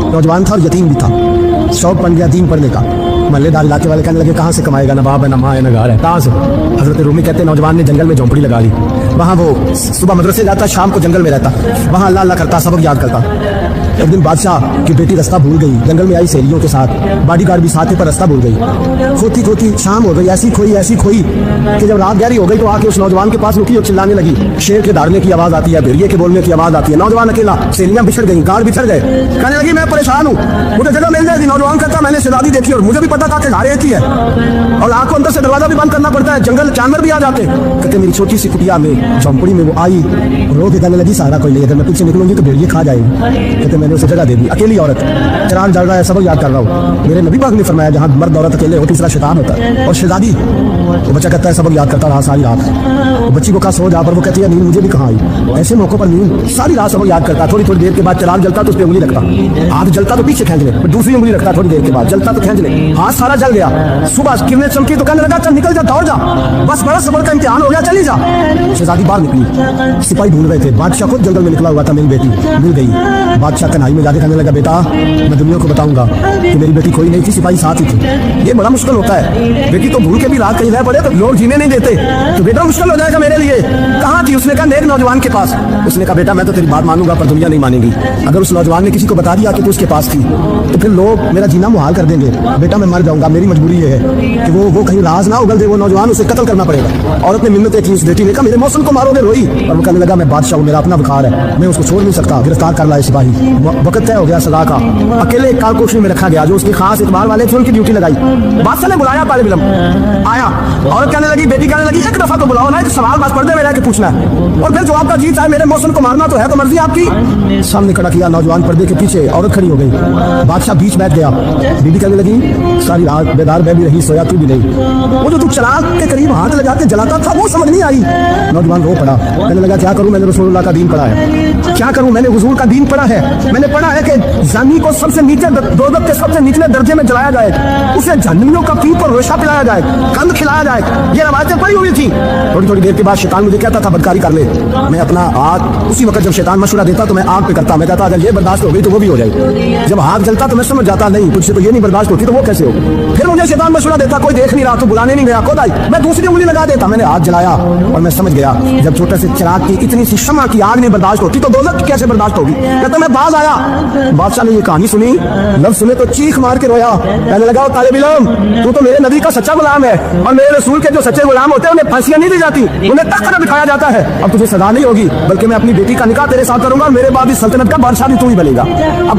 नौजवान था और यतीम भी था। शौक बन गया दीन पढ़ने का। मल्लेदार इलाके वाले कहने लगे कहाँ से कमाएगा, ना बाप है ना माँ है ना घर है, कहाँ से। हजरत रूमी कहते हैं नौजवान ने जंगल में झोंपड़ी लगा ली। वहाँ वो सुबह मदरसे जाता, शाम को जंगल में रहता, वहाँ अल्लाह अल्लाह करता, सबक याद करता। एक दिन बादशाह की बेटी रास्ता भूल गई, जंगल में आई सहेलियों के साथ, बॉडीगार्ड भी साथ है पर रास्ता भूल गई। खोती खोती शाम हो गई, ऐसी खोई कि जब रात गहरी हो गई तो आके उस नौजवान के पास रुकी और चिल्लाने लगी। शेर के दौड़ने की आवाज आती है, भेड़िए के बोलने की आवाज आती है। नौजवान अकेला, सहेलियां बिछड़ गई, गार्ड बिछड़ गए। कहने लगी मैं परेशान हूँ, मुझे जगह मिल जाएगी। नौजवान कहता मैंने शहजादी देखी और मुझे भी पता था कि घर एक ही है और आंखों अंदर से दरवाजा भी बंद करना पड़ता है, जंगल जानवर भी आ जाते। कहते मेरी छोटी सी कुटिया में झोंपड़ी में वो आई, रो के कहने लगी सहारा कोई नहीं, अगर मैं पीछे निकलूंगी तो भेड़िए खा जाएंगे। कहते मैंने उसे जगह दे दी। अकेली औरत, चराग जल रहा है, सबक याद कर रहा हूँ। मेरे नबी पाक ने फरमाया जहाँ मर्द औरत अकेले हो तीसरा शैतान होता है। और शहजादी, वो बच्चा कहता है सबक याद करता रहा सारी रात। वो बच्ची को कहा सो जा, पर वो कहती है नींद मुझे भी कहाँ आई। ऐसे मौकों पर नींद, सारी रात सबक याद करता। थोड़ी थोड़ी देर के बाद चराग जलता तो उस पर उंगली रखता, हाथ जलता तो पीछे खींच ले, दूसरी उंगली रखता, थोड़ी देर के बाद जलता तो खींच ले, हाथ सारा जल गया। सुबह किरणें चमकी तो कहने लगा चल निकल जा, दौड़ जा, बस बड़ा सबर का इम्तिहान हो गया, चली जा। शहजादी बाहर निकली, सिपाही ढूंढ रहे थे, बादशाह खुद जंगल में निकला हुआ था, मेरी बेटी मिल गई। बादशाह कन्हाई में जाके कहने लगा बेटा मैं दुनिया को बताऊंगा कि मेरी बेटी खोई नहीं थी, सिपाही साथ ही थी। ये बड़ा मुश्किल होता है, बेटी तो भूल के भी रात कहीं रह पड़े तो लोग जीने नहीं देते, तो बेटा मुश्किल हो जाएगा मेरे लिए। कहाँ थी? उसने कहा नेक नौजवान के पास। उसने कहा बेटा मैं तो तेरी बात मानूंगा पर दुनिया नहीं मानेगी। अगर उस नौजवान ने किसी को बता दिया कि तू उसके पास थी तो फिर लोग मेरा जीना मुहाल कर देंगे। बेटा मैं मर जाऊंगा, मेरी मजबूरी ये है कि वो कहीं राज ना उगल दे, वो नौजवान, उसे कत्ल करना पड़ेगा। औरत ने मिन्नतें की, उस बेटी ने कहा मेरे मौसम को मारोगे, रोई। और वो कहने लगा मैं बादशाह हूँ, मेरा अपना बुखार है, मैं उसको छोड़ नहीं सकता। गिरफ्तार कर लाए सिपाही, वक्त तय हो गया सजा का। अकेले एक कालकोठरी में रखा गया, जो उसके खास इतबार वाले थे उनकी ड्यूटी लगाई। बादशाह ने बुलाया, तालिब इल्म आया, औरत कहने लगी, बेटी कहने लगी एक दफा तो बुलाओ ना, एक सवाल बस पर्दे में रह के पूछना है और फिर जवाब का जी चाहे मेरे मौसम को मारना तो है, तो मर्जी आपकी। सामने खड़ा किया नौजवान, पर्दे के पीछे औरत खड़ी हो गई। बादशाह बीच बैठ गया, बीबी कहने लगी सारी रात बेदार मैं भी रही, सोया तू भी नहीं। वो जो तू चराग के करीब हाथ लगा के जलाता था वो समझ नहीं आई। नौजवान रो पड़ा, कहने लगा क्या करूं, मैंने रसूलुल्लाह का दीन पढ़ा है, क्या करूं, मैंने हुजूर का दीन पढ़ा है। मैंने पढ़ा है कि जानी को सबसे नीचे दोज़ख के सबसे निचले दर्जे में जलाया जाए, उसे जहन्नमियों का पीप और रेशा पिलाया जाए, कंद खिलाया जाए, ये रवायतें पड़ी हुई थी। थोड़ी थोड़ी देर के बाद शैतान मुझे कहता था बदकारी कर ले, मैं अपना आग, उसी वक्त जब शैतान मशवरा देता तो मैं आग पे करता। मैं कहता अगर ये बर्दाश्त हो गई तो वो भी हो जाएगी। जब आग जलता तो मैं समझ जाता नहीं तुझसे तो ये नहीं बर्दाश्त होती तो वो कैसे हो। फिर मुझे शैतान मशवरा देता, कोई देख नहीं रहा तो बुलाने नहीं गया, खुद आई, मैं दूसरी उंगली लगा देता। मैंने आग जलाया और मैं समझ गया जब छोटे से चिराग की इतनी सी शम्मा की आग नहीं बर्दाश्त होती तो दोज़ख कैसे बर्दाश्त होगी। कहता मैं बाज आया। बादशाह ने ये कहानी सुनी, लफ्ज सुने तो चीख मार के रोया, कहने लगा तालिब इल्म तू तो मेरे नबी का सच्चा गुलाम है और मेरे रसूल के जो सच्चे गुलाम होते हैं उन्हें फांसियां नहीं दी जाती, उन्हें तख्त पर बिठाया जाता है। अब तुझे सजा नहीं होगी बल्कि मैं अपनी बेटी का निकाह तेरे साथ करूंगा और मेरे बाद इस सल्तनत का बादशाह भी तू ही बनेगा। अब